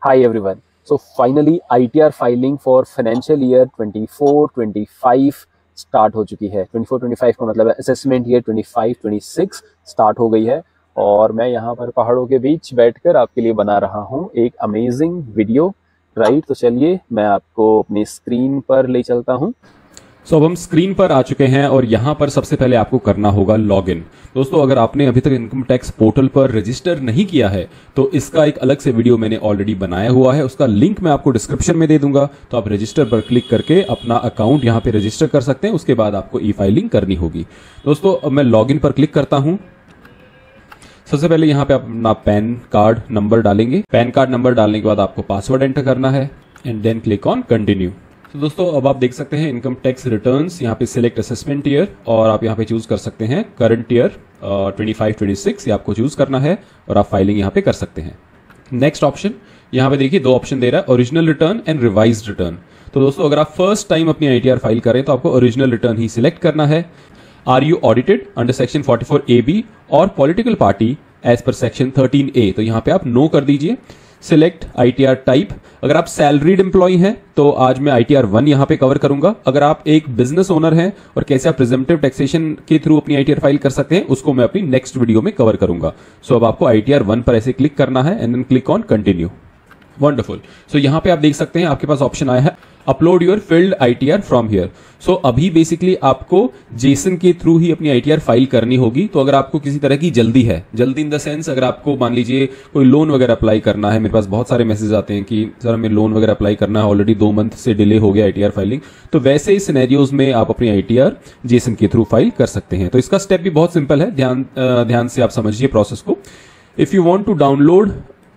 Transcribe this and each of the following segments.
Hi everyone. So finally ITR filing for financial year 24-25 start हो चुकी है। 24-25 का मतलब है असेसमेंट ईयर 25-26 स्टार्ट हो गई है और मैं यहाँ पर पहाड़ों के बीच बैठकर आपके लिए बना रहा हूँ एक अमेजिंग वीडियो। राइट, तो चलिए मैं आपको अपनी स्क्रीन पर ले चलता हूँ। अब हम स्क्रीन पर आ चुके हैं और यहां पर सबसे पहले आपको करना होगा लॉगिन। दोस्तों, अगर आपने अभी तक इनकम टैक्स पोर्टल पर रजिस्टर नहीं किया है तो इसका एक अलग से वीडियो मैंने ऑलरेडी बनाया हुआ है, उसका लिंक मैं आपको डिस्क्रिप्शन में दे दूंगा। तो आप रजिस्टर पर क्लिक करके अपना अकाउंट यहां पे रजिस्टर कर सकते हैं। उसके बाद आपको ई फाइलिंग करनी होगी। दोस्तों, अब मैं लॉगिन पर क्लिक करता हूं। सबसे पहले यहाँ पे आप अपना पैन कार्ड नंबर डालेंगे। पैन कार्ड नंबर डालने के बाद आपको पासवर्ड एंटर करना है and then click on continue. तो दोस्तों, अब आप देख सकते हैं इनकम टैक्स रिटर्न्स, यहाँ पे सिलेक्ट असेसमेंट ईयर और आप यहाँ पे चूज कर सकते हैं करंट ईयर 25-26 ये आपको चूज करना है और आप फाइलिंग यहाँ पे कर सकते हैं। नेक्स्ट ऑप्शन, यहाँ पे देखिए दो ऑप्शन दे रहा है, original return and revised return. तो दोस्तों, अगर आप फर्स्ट टाइम अपनी आईटीआर फाइल करें तो आपको ओरिजिनल रिटर्न ही सिलेक्ट करना है। Are you audited under section 44AB और political party as per section 13A, तो यहाँ पे आप नो कर दीजिए। सिलेक्ट आईटीआर टाइप, अगर आप सैलरीड एम्प्लॉय हैं तो आज मैं आईटीआर 1 यहां पे कवर करूंगा। अगर आप एक बिजनेस ओनर हैं और कैसे आप प्रिजम्पटिव टैक्सेशन के थ्रू अपनी आईटीआर फाइल कर सकते हैं उसको मैं अपनी नेक्स्ट वीडियो में कवर करूंगा। सो अब आपको आईटीआर 1 पर ऐसे क्लिक करना है and then click on continue. Wonderful. So यहां पे आप देख सकते हैं आपके पास ऑप्शन आया है upload your filed ITR from here. So अभी बेसिकली आपको जेसन के थ्रू ही अपनी आईटीआर फाइल करनी होगी। तो अगर आपको किसी तरह की जल्दी है, जल्दी इन द सेंस अगर आपको मान लीजिए कोई लोन वगैरह अप्लाई करना है, मेरे पास बहुत सारे मैसेज आते हैं कि सर हमें लोन वगैरह अप्लाई करना है, ऑलरेडी 2 मंथ से डिले हो गया आईटीआर फाइलिंग, तो वैसे ही सिनेरियोज में आप अपनी आईटीआर जेसन के थ्रू फाइल कर सकते हैं। तो इसका स्टेप भी बहुत सिंपल है, ध्यान से आप समझिए प्रोसेस को। If you want to download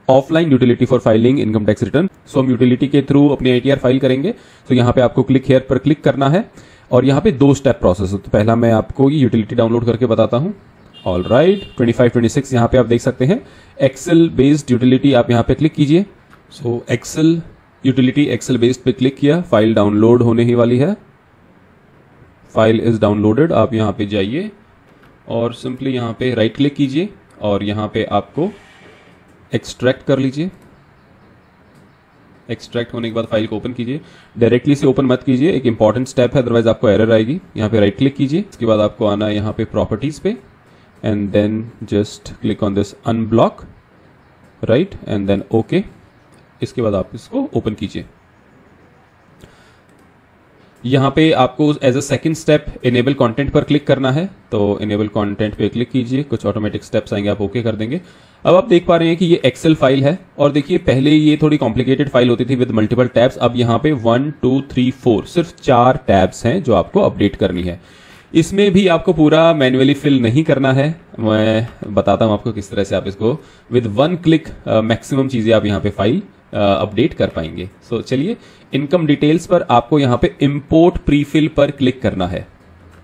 offline utility for filing income tax return, so हम यूटिलिटी के थ्रू अपनी आईटीआर फाइल करेंगे। तो यहाँ पे आपको क्लिक हेयर पर क्लिक करना है और यहाँ पे 2 स्टेप प्रोसेस है। तो पहला मैं आपको ये यूटिलिटी डाउनलोड करके बताता हूँ। ऑल राइट, 25-26 यहाँ पे आप देख सकते हैं एक्सेल बेस्ड यूटिलिटी, आप यहाँ पे क्लिक कीजिए। सो एक्सेल यूटिलिटी एक्सेल बेस्ड पे क्लिक किया, फाइल डाउनलोड होने ही वाली है। File is downloaded. आप यहाँ पे जाइए और सिंपली यहाँ पे राइट क्लिक कीजिए और यहाँ पे आपको एक्सट्रैक्ट कर लीजिए। एक्सट्रैक्ट होने के बाद फाइल को ओपन कीजिए। डायरेक्टली से ओपन मत कीजिए, एक इंपॉर्टेंट स्टेप है, अदरवाइज आपको एरर आएगी। यहाँ पे राइट क्लिक कीजिए, इसके बाद आपको आना है यहाँ पे प्रॉपर्टीज पे and then just click on this unblock, right, and then okay. इसके बाद आप इसको ओपन कीजिए। यहाँ पे आपको as a second step enable content पर क्लिक करना है। तो इनेबल कंटेंट पे क्लिक कीजिए, कुछ ऑटोमेटिक स्टेप्स आएंगे, आप ओके कर देंगे। अब आप देख पा रहे हैं कि ये एक्सेल फाइल है और देखिए पहले ये थोड़ी कॉम्प्लिकेटेड फाइल होती थी विद मल्टीपल टैब्स। अब यहाँ पे 1 2 3 4 सिर्फ 4 टैब्स हैं जो आपको अपडेट करनी है। इसमें भी आपको पूरा मैन्युअली फिल नहीं करना है, मैं बताता हूं आपको किस तरह से आप इसको विद 1 क्लिक मैक्सिमम चीजें आप यहाँ पे फाइल अपडेट कर पाएंगे। सो चलिए, इनकम डिटेल्स पर आपको यहाँ पे इंपोर्ट प्रीफिल पर क्लिक करना है,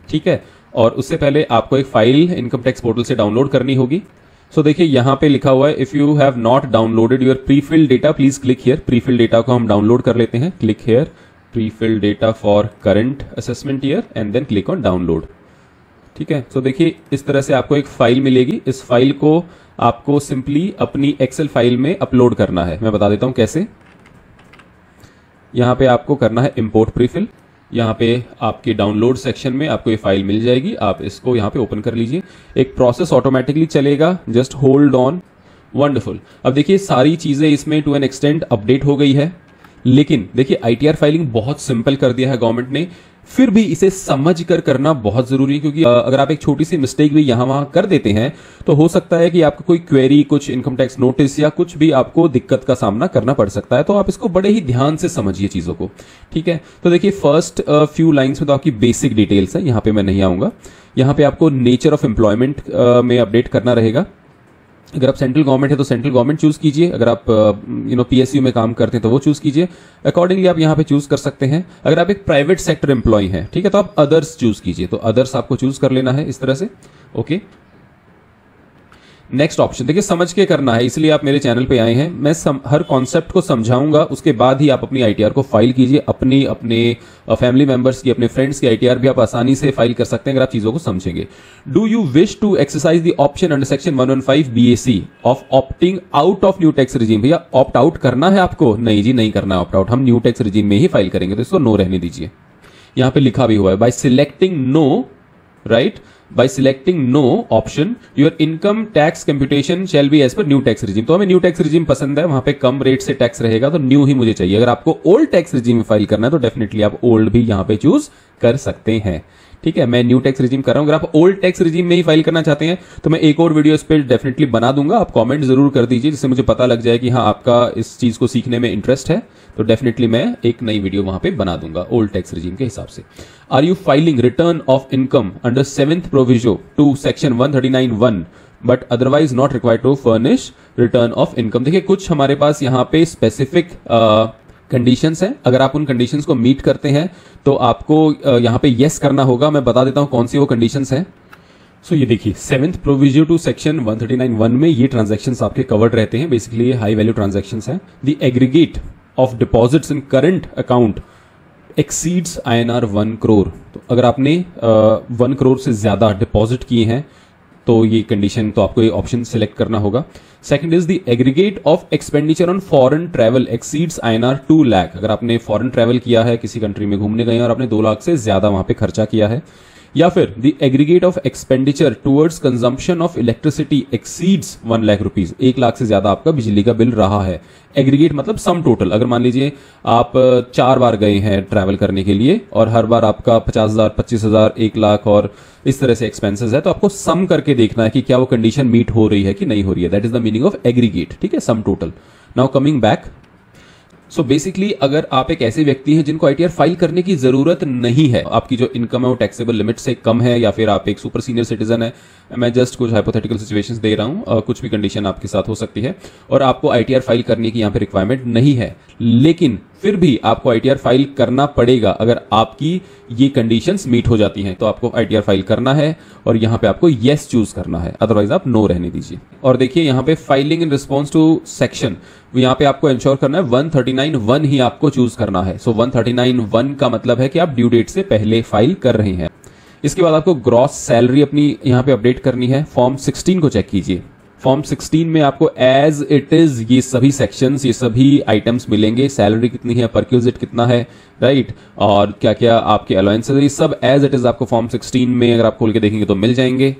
ठीक है। और उससे पहले आपको एक फाइल इनकम टैक्स पोर्टल से डाउनलोड करनी होगी। सो देखिए यहाँ पे लिखा हुआ है if you have not downloaded your prefill data please click here. Prefill data को हम डाउनलोड कर लेते हैं, click here prefill data for current assessment year and then click on download, ठीक है। तो देखिए इस तरह से आपको एक फाइल मिलेगी। इस फाइल को आपको सिंपली अपनी एक्सेल फाइल में अपलोड करना है। मैं बता देता हूं कैसे। यहां पे आपको करना है इंपोर्ट प्रीफिल। यहां पे आपके डाउनलोड सेक्शन में आपको ये फाइल मिल जाएगी, आप इसको यहां पे ओपन कर लीजिए। एक प्रोसेस ऑटोमेटिकली चलेगा, जस्ट होल्ड ऑन। वंडरफुल। अब देखिए सारी चीजें इसमें टू एन एक्सटेंट अपडेट हो गई है, लेकिन देखिए आईटीआर फाइलिंग बहुत सिंपल कर दिया है गवर्नमेंट ने, फिर भी इसे समझ कर करना बहुत जरूरी है। क्योंकि अगर आप एक छोटी सी मिस्टेक भी यहां वहां कर देते हैं तो हो सकता है कि आपको कोई क्वेरी, कुछ इनकम टैक्स नोटिस या कुछ भी आपको दिक्कत का सामना करना पड़ सकता है। तो आप इसको बड़े ही ध्यान से समझिए चीजों को, ठीक है। तो देखिए फर्स्ट फ्यू लाइंस में तो आपकी बेसिक डिटेल्स है, यहां पे मैं नहीं आऊंगा। यहां पे आपको नेचर ऑफ एम्प्लॉयमेंट में अपडेट करना रहेगा। अगर आप सेंट्रल गवर्नमेंट है तो सेंट्रल गवर्नमेंट चूज कीजिए, अगर आप पीएसयू में काम करते हैं तो वो चूज कीजिए, अकॉर्डिंगली आप यहाँ पे चूज कर सकते हैं। अगर आप एक प्राइवेट सेक्टर एम्प्लॉय हैं, ठीक है, तो आप अदर्स चूज कीजिए। तो अदर्स आपको चूज कर लेना है इस तरह से, ओके। नेक्स्ट ऑप्शन देखिए, समझ के करना है, इसलिए आप मेरे चैनल पे आए हैं। मैं हर कॉन्सेप्ट को समझाऊंगा, उसके बाद ही आप अपनी आईटीआर को फाइल कीजिए। अपने फैमिली मेंबर्स की, अपने फ्रेंड्स की आईटीआर भी आप आसानी से फाइल कर सकते हैं अगर आप चीजों को समझेंगे। Do you wish to exercise the option under section 115 BAC of opting out of new tax regime? भैया ऑप्ट आउट करना है आपको? नहीं जी, नहीं करना है ऑप्ट आउट, हम न्यू टैक्स रिजीम में ही फाइल करेंगे, तो इसको नो रहने दीजिए। यहां पे लिखा भी हुआ है, by selecting no, right, by selecting no option your income tax computation shall be as per new tax regime। तो हमें न्यू टैक्स रिजीम पसंद है, वहां पे कम रेट से टैक्स रहेगा, तो न्यू ही मुझे चाहिए। अगर आपको ओल्ड टैक्स रिजीम में फाइल करना है तो डेफिनेटली आप ओल्ड भी यहां पे चूज कर सकते हैं। ठीक है, मैं न्यू टैक्स रिजीम कर रहा हूं। अगर आप ओल्ड टैक्स रिजीम में ही फाइल करना चाहते हैं तो मैं एक और वीडियो इस पे डेफिनेटली बना दूंगा, आप कमेंट जरूर कर दीजिए, जिससे मुझे पता लग जाए कि हाँ आपका इस चीज को सीखने में इंटरेस्ट है। तो डेफिनेटली मैं एक नई वीडियो वहां पे बना दूंगा ओल्ड टैक्स रिजीम के हिसाब से। Are you filing return of income under 7th proviso to section 139(1) but otherwise not required to furnish return of income? देखिए कुछ हमारे पास यहाँ पे स्पेसिफिक कंडीशंस हैं, अगर आप उन कंडीशंस को मीट करते हैं तो आपको यहाँ पे यस करना होगा। मैं बता देता हूं कौन सी वो कंडीशंस हैं। सो ये देखिए 7th प्रोविजो टू सेक्शन 139(1) में ये ट्रांजैक्शंस आपके कवर्ड रहते हैं। बेसिकली ये हाई वैल्यू ट्रांजैक्शंस हैं। The aggregate of deposits in current account exceeds INR 1 crore. तो अगर आपने 1 करोड़ से ज्यादा डिपॉजिट किए हैं तो ये कंडीशन, तो आपको ये ऑप्शन सिलेक्ट करना होगा। Second is the aggregate of expenditure on foreign travel exceeds INR 2 lakh. अगर आपने फॉरेन ट्रैवल किया है, किसी कंट्री में घूमने गए और आपने 2 लाख से ज्यादा वहां पे खर्चा किया है। या फिर the aggregate of expenditure towards consumption of electricity exceeds 1 lakh rupees. 1 lakh से ज्यादा आपका बिजली का बिल रहा है। एग्रीगेट मतलब सम टोटल। अगर मान लीजिए आप 4 बार गए हैं ट्रैवल करने के लिए और हर बार आपका 50,000, 25,000, 1 लाख और इस तरह से एक्सपेंसेस है, तो आपको सम करके देखना है कि क्या वो कंडीशन मीट हो रही है कि नहीं हो रही है। That is the meaning of aggregate. ठीक है, sum total. Now coming back, so basically अगर आप एक ऐसे व्यक्ति हैं जिनको आईटीआर फाइल करने की जरूरत नहीं है, आपकी जो इनकम है वो टैक्सेबल लिमिट से कम है, या फिर आप एक सुपर सीनियर सिटीजन है, मैं जस्ट कुछ हाइपोथेटिकल सिचुएशंस दे रहा हूं, कुछ भी कंडीशन आपके साथ हो सकती है और आपको आईटीआर फाइल करने की यहां पे रिक्वायरमेंट नहीं है, लेकिन फिर भी आपको आईटीआर फाइल करना पड़ेगा। अगर आपकी ये कंडीशंस मीट हो जाती हैं तो आपको आईटीआर फाइल करना है और यहां पे आपको यस चूज करना है, अदरवाइज आप नो रहने दीजिए। और देखिए यहां पे filing in response to section, यहां पे आपको इंश्योर करना है 139(1) ही आपको चूज करना है। सो 139(1) का मतलब है कि आप ड्यू डेट से पहले फाइल कर रहे हैं। इसके बाद आपको ग्रॉस सैलरी अपनी यहां पे अपडेट करनी है। फॉर्म 16 को चेक कीजिए। फॉर्म 16 में आपको एज इट इज ये सभी सेक्शंस, ये सभी आइटम्स मिलेंगे। सैलरी कितनी है, परक्यूजिट कितना है, राइट, और क्या क्या आपके अलाउंसेस, ये सब एज इट इज आपको फॉर्म 16 में अगर आप खोल के देखेंगे तो मिल जाएंगे।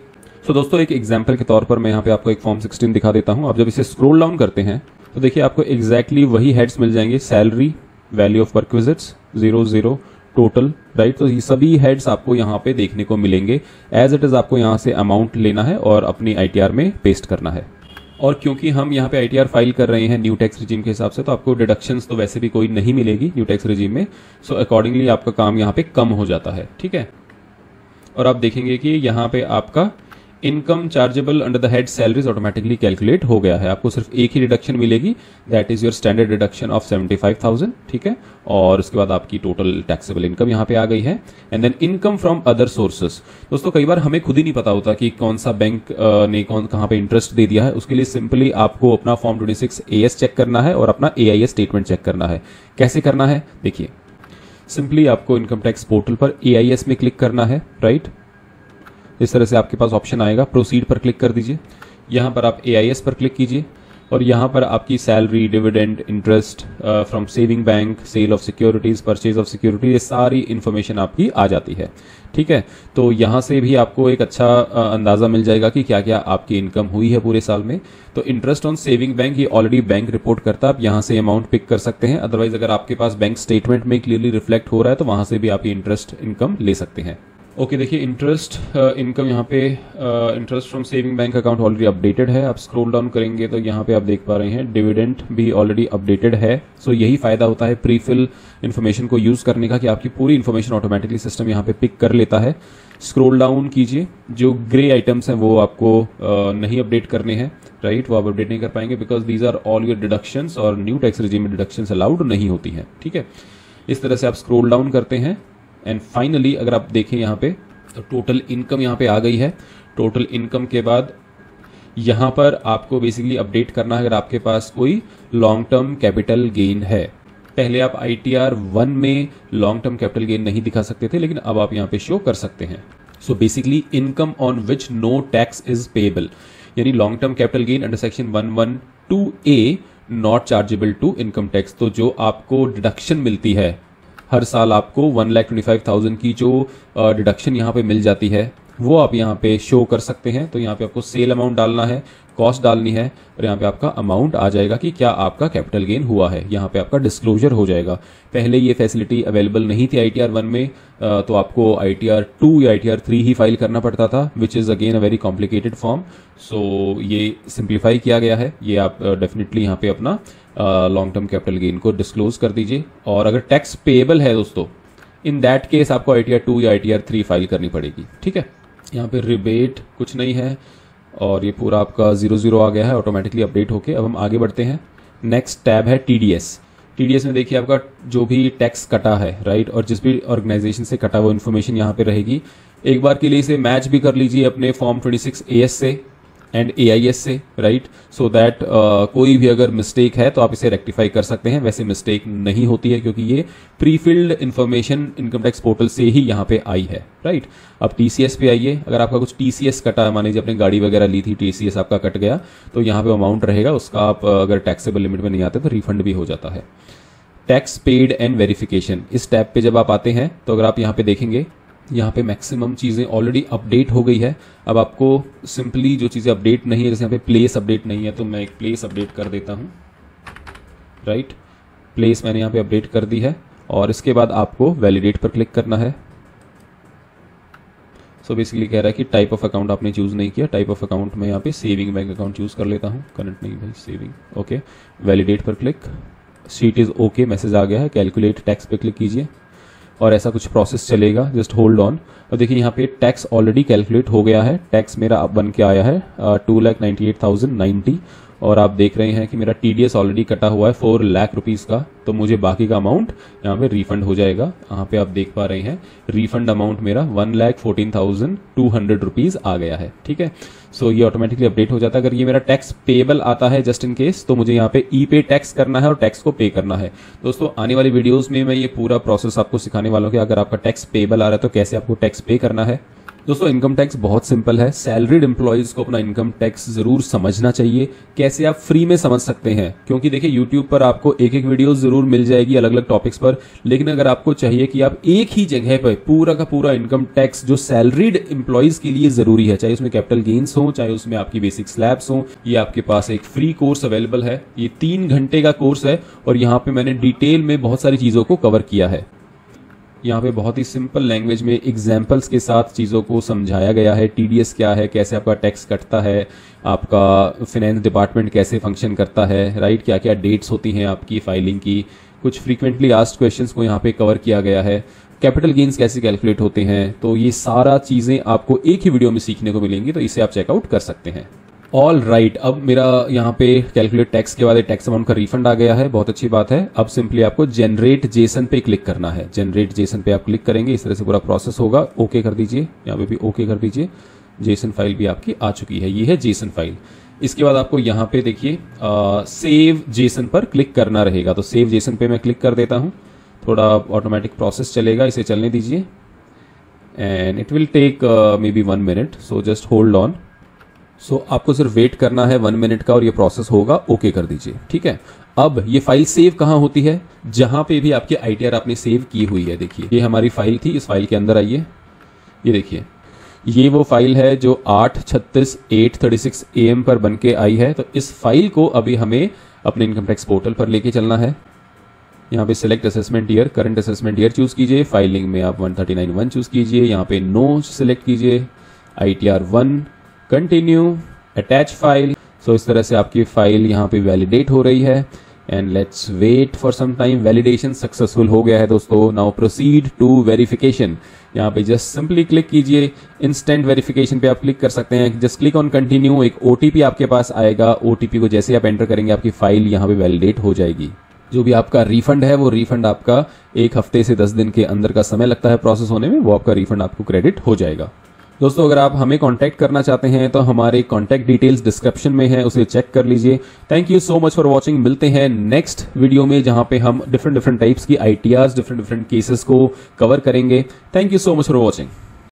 सो दोस्तों एक एग्जाम्पल के तौर पर मैं यहाँ पे आपको एक फॉर्म 16 दिखा देता हूँ। आप जब इसे स्क्रोल डाउन करते हैं तो देखिए आपको एग्जैक्टली वही हेड्स मिल जाएंगे। Salary, value of perquisites 00, total, right. तो ये सभी हेड्स आपको यहाँ पे देखने को मिलेंगे। एज इट इज आपको यहाँ से अमाउंट लेना है और अपनी आईटीआर में पेस्ट करना है। और क्योंकि हम यहाँ पे आईटीआर फाइल कर रहे हैं न्यू टैक्स रिजीम के हिसाब से, तो आपको डिडक्शंस तो वैसे भी कोई नहीं मिलेगी न्यू टैक्स रिजीम में। सो अकॉर्डिंगली आपका काम यहाँ पे कम हो जाता है। ठीक है, और आप देखेंगे कि यहाँ पे आपका income chargeable under the head salaries automatically calculate हो गया है। आपको सिर्फ एक ही डिडक्शन मिलेगी, that is your standard deduction of 75,000। ठीक है, और उसके बाद आपकी टोटल टैक्सेबल इनकम यहाँ पे आ गई है। And then income from other sources. दोस्तों कई बार हमें खुद ही नहीं पता होता कि कौन सा बैंक ने कहां पे इंटरेस्ट दे दिया है। उसके लिए सिंपली आपको अपना फॉर्म 26 AS चेक करना है और अपना AIS स्टेटमेंट चेक करना है। कैसे करना है देखिए, सिंपली आपको इनकम टैक्स पोर्टल पर AIS में क्लिक करना है, राइट। इस तरह से आपके पास ऑप्शन आएगा, प्रोसीड पर क्लिक कर दीजिए। यहां पर आप AIS पर क्लिक कीजिए और यहां पर आपकी salary, dividend, interest from saving bank, sale of securities, purchase of security, ये सारी इंफॉर्मेशन आपकी आ जाती है। ठीक है, तो यहां से भी आपको एक अच्छा अंदाजा मिल जाएगा कि क्या क्या आपकी इनकम हुई है पूरे साल में। तो इंटरेस्ट ऑन सेविंग बैंक ये ऑलरेडी बैंक रिपोर्ट करता है, आप यहां से अमाउंट पिक कर सकते हैं। अदरवाइज अगर आपके पास बैंक स्टेटमेंट में क्लियरली रिफ्लेक्ट हो रहा है तो वहां से भी आप इंटरेस्ट इनकम ले सकते हैं। ओके देखिए इंटरेस्ट इनकम यहाँ पे interest from saving bank account already updated है। आप स्क्रॉल डाउन करेंगे तो यहाँ पे आप देख पा रहे हैं डिविडेंड भी ऑलरेडी अपडेटेड है। सो यही फायदा होता है प्री फिल इन्फॉर्मेशन को यूज करने का कि आपकी पूरी इन्फॉर्मेशन ऑटोमेटिकली सिस्टम यहाँ पे पिक कर लेता है। स्क्रॉल डाउन कीजिए, जो ग्रे आइटम्स हैं वो आपको नहीं अपडेट करने हैं, राइट, वो आप अपडेट नहीं कर पाएंगे because these are all your deductions और न्यू टैक्स रिजीम में डिडक्शंस अलाउड नहीं होती हैं। ठीक है, इस तरह से आप स्क्रॉल डाउन करते हैं एंड फाइनली अगर आप देखें यहाँ पे तो टोटल इनकम यहाँ पे आ गई है। टोटल इनकम के बाद यहाँ पर आपको बेसिकली अपडेट करना है अगर आपके पास कोई लॉन्ग टर्म कैपिटल गेन है। पहले आप ITR 1 में लॉन्ग टर्म कैपिटल गेन नहीं दिखा सकते थे, लेकिन अब आप यहाँ पे शो कर सकते हैं। So basically income on which no tax is payable, यानी long term capital gain under section 112A not chargeable to income tax. तो जो आपको डिडक्शन मिलती है हर साल, आपको 1,25,000 की जो डिडक्शन यहाँ पे मिल जाती है वो आप यहाँ पे शो कर सकते हैं। तो यहाँ पे आपको सेल अमाउंट डालना है, कॉस्ट डालनी है और यहाँ पे आपका अमाउंट आ जाएगा कि क्या आपका कैपिटल गेन हुआ है। यहाँ पे आपका डिस्क्लोजर हो जाएगा। पहले ये फैसिलिटी अवेलेबल नहीं थी ITR 1 में, तो आपको ITR 2 या ITR 3 ही फाइल करना पड़ता था, which is again a very complicated form. So ये सिंप्लीफाई किया गया है। ये आप डेफिनेटली यहाँ पे अपना लॉन्ग टर्म कैपिटल गेन को डिस्क्लोज कर दीजिए। और अगर टैक्स पेएबल है दोस्तों, इन दैट केस आपको ITR 2 या ITR 3 फाइल करनी पड़ेगी। ठीक है, यहाँ पे रिबेट कुछ नहीं है और ये पूरा आपका 00 आ गया है ऑटोमेटिकली अपडेट होके। अब हम आगे बढ़ते हैं। नेक्स्ट टैब है TDS में देखिए आपका जो भी टैक्स कटा है, राइट, और जिस भी ऑर्गेनाइजेशन से कटा वो इन्फॉर्मेशन यहाँ पे रहेगी। एक बार के लिए इसे मैच भी कर लीजिए अपने फॉर्म 26 AS से एंड AIS से, राइट, सो दैट कोई भी अगर मिस्टेक है तो आप इसे रेक्टिफाई कर सकते हैं। वैसे मिस्टेक नहीं होती है क्योंकि ये pre filled information income tax portal से ही यहाँ पे आई है, राइट। अब TCS पे आइए। अगर आपका कुछ TCS कटा, मान लीजिए आपने गाड़ी वगैरह ली थी, TCS आपका कट गया, तो यहाँ पे अमाउंट रहेगा उसका, आप अगर टैक्सेबल लिमिट में नहीं आते तो रिफंड भी हो जाता है। टैक्स पेड एंड वेरिफिकेशन, इस टैब पे जब आप आते हैं तो अगर आप यहाँ पे देखेंगे, यहाँ पे मैक्सिमम चीज़ें ऑलरेडी अपडेट हो गई है। अब आपको सिंपली जो चीज़ें अपडेट नहीं है, जैसे यहाँ पे प्लेस अपडेट नहीं है, तो मैं एक प्लेस अपडेट कर देता हूँ, राइट। प्लेस मैंने यहाँ पे अपडेट कर दी है और इसके बाद आपको वैलिडेट पर क्लिक करना है। सो बेसिकली कह रहा है कि टाइप ऑफ अकाउंट आपने चूज़ नहीं किया। टाइप ऑफ अकाउंट में यहाँ पे सेविंग बैंक अकाउंट चूज़ कर लेता हूँ, करंट नहीं भाई, सेविंग। ओके, वैलिडेट पर click, sheet is okay message आ गया है। कैलकुलेट टैक्स पे क्लिक कीजिए और ऐसा कुछ प्रोसेस चलेगा, जस्ट होल्ड ऑन। और देखिए यहाँ पे टैक्स ऑलरेडी कैलकुलेट हो गया है। टैक्स मेरा अब बन के आया है 2,98,090 और आप देख रहे हैं कि मेरा TDS ऑलरेडी कटा हुआ है 4 लाख रुपीज़ का। तो मुझे बाकी का अमाउंट यहाँ पे रिफंड हो जाएगा। यहाँ पे आप देख पा रहे हैं रिफंड अमाउंट मेरा 1,14,200 रुपीज़ आ गया है। ठीक है, सो ये ऑटोमेटिकली अपडेट हो जाता है। अगर ये मेरा टैक्स पेएबल आता है जस्ट इन केस, तो मुझे यहाँ पे ई-पे टैक्स करना है और टैक्स को पे करना है। दोस्तों आने वाली वीडियोस में मैं ये पूरा प्रोसेस आपको सिखाने वाला हूँ कि अगर आपका टैक्स पेएबल आ रहा है तो कैसे आपको टैक्स पे करना है। दोस्तों इनकम टैक्स बहुत सिंपल है। सैलरीड एम्प्लॉयज को अपना इनकम टैक्स जरूर समझना चाहिए। कैसे आप फ्री में समझ सकते हैं, क्योंकि देखिए यूट्यूब पर आपको एक एक वीडियो जरूर मिल जाएगी अलग अलग टॉपिक्स पर, लेकिन अगर आपको चाहिए कि आप एक ही जगह पर पूरा का पूरा इनकम टैक्स जो सैलरीड एम्प्लॉयज के लिए जरूरी है, चाहे उसमें कैपिटल गेन्स हो, चाहे उसमें आपकी बेसिक स्लैब्स हो, ये आपके पास एक फ्री कोर्स अवेलेबल है। ये 3 घंटे का कोर्स है और यहाँ पे मैंने डिटेल में बहुत सारी चीजों को कवर किया है। यहाँ पे बहुत ही सिंपल लैंग्वेज में एग्जाम्पल्स के साथ चीज़ों को समझाया गया है। TDS क्या है, कैसे आपका टैक्स कटता है, आपका फाइनेंस डिपार्टमेंट कैसे फंक्शन करता है, राइट, क्या क्या डेट्स होती हैं आपकी फाइलिंग की, कुछ फ्रीक्वेंटली आस्क्ड क्वेश्चंस को यहाँ पे कवर किया गया है, कैपिटल गेन्स कैसे कैलकुलेट होते हैं। तो ये सारा चीज़ें आपको एक ही वीडियो में सीखने को मिलेंगी, तो इसे आप चेकआउट कर सकते हैं। ऑल राइट, अब मेरा यहाँ पे कैलकुलेट टैक्स के बाद टैक्स अमाउंट का रिफंड आ गया है, बहुत अच्छी बात है। अब सिंपली आपको जनरेट जेसन पे क्लिक करना है। जनरेट जेसन पे आप क्लिक करेंगे, इस तरह से पूरा प्रोसेस होगा। ओके कर दीजिए, यहाँ पे भी ओके कर दीजिए। जेसन फाइल भी आपकी आ चुकी है, ये है जेसन फाइल। इसके बाद आपको यहाँ पे देखिए सेव जेसन पर क्लिक करना रहेगा। तो सेव जेसन पे मैं क्लिक कर देता हूँ। थोड़ा ऑटोमेटिक प्रोसेस चलेगा, इसे चलने दीजिए and it will take maybe 1 minute, so just hold on. So आपको सिर्फ वेट करना है 1 मिनट का और ये प्रोसेस होगा। ओके कर दीजिए, ठीक है। अब ये फाइल सेव कहाँ होती है, जहां पे भी आपकी ITR आपने सेव की हुई है। देखिए ये हमारी फाइल थी, इस फाइल के अंदर आइए, ये देखिए ये वो फाइल है जो 8/36/8:36 AM पर बन के आई है। तो इस फाइल को अभी हमें अपने इनकम टैक्स पोर्टल पर लेके चलना है। यहाँ पे select assessment year, current assessment year choose कीजिए। फाइलिंग में आप 139(1) चूज कीजिए। यहाँ पे नो सिलेक्ट कीजिए, ITR 1, कंटिन्यू, अटैच फाइल। सो इस तरह से आपकी फाइल यहाँ पे वैलिडेट हो रही है and let's wait for some time. Validation successful हो गया है दोस्तों। Now proceed to verification. यहाँ पे जस्ट सिंपली क्लिक कीजिए। इंस्टेंट वेरिफिकेशन पे आप क्लिक कर सकते हैं। Just click on continue. एक OTP आपके पास आएगा। OTP को जैसे आप एंटर करेंगे आपकी फाइल यहाँ पे वैलिडेट हो जाएगी। जो भी आपका रिफंड है वो रिफंड आपका 1 हफ्ते से 10 दिन के अंदर का समय लगता है प्रोसेस होने में, वो आपका रिफंड आपको क्रेडिट हो जाएगा। दोस्तों अगर आप हमें कांटेक्ट करना चाहते हैं तो हमारे कांटेक्ट डिटेल्स डिस्क्रिप्शन में है, उसे चेक कर लीजिए। Thank you so much for watching. मिलते हैं नेक्स्ट वीडियो में जहां पे हम डिफरेंट टाइप्स की आईटीआरस, डिफरेंट केसेस को कवर करेंगे। Thank you so much for watching.